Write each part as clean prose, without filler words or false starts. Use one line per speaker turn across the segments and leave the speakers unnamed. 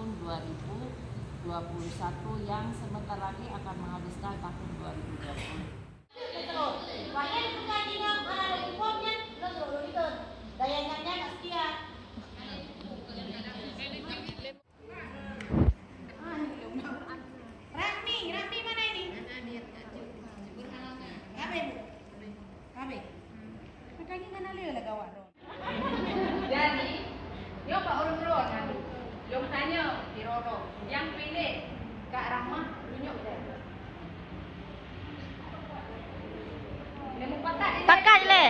tahun 2021 yang sebentar lagi akan menghabiskan tahun 2020.
Jadi, yo Pak urut-urut nanti. Yo tanya di Roro, yang pilih Kak Rahmah tunjuk deh. Lemu pakat.
Pakat le.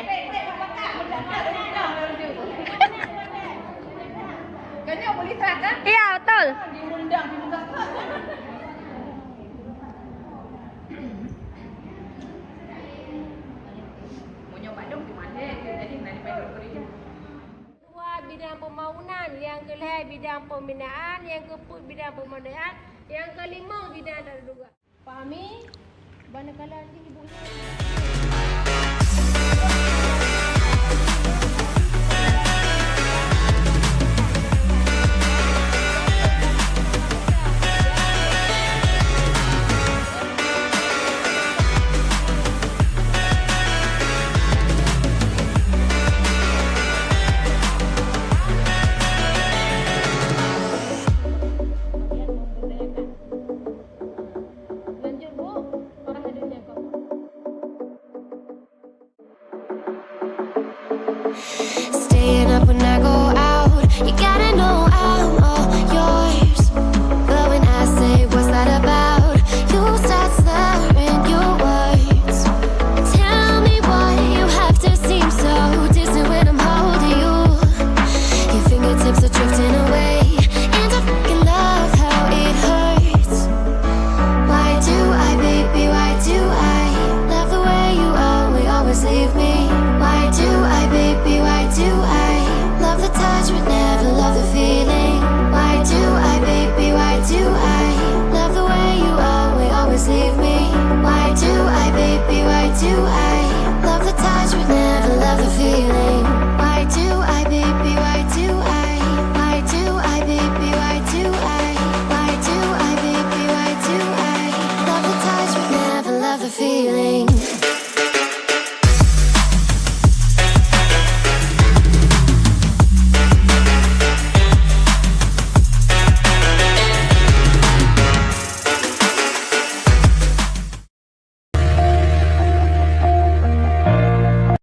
Kayaknya boleh tak kan?
Iya, betul.
Diundang di muka. Mau nyoba dong di mana? Jadi nanti pengen beri.
Dua, bidang pembangunan, yang kelima bidang pembinaan, yang keempat bidang pemodaan, yang kelima bidang terduga. Pahami? Manakala nanti ibunya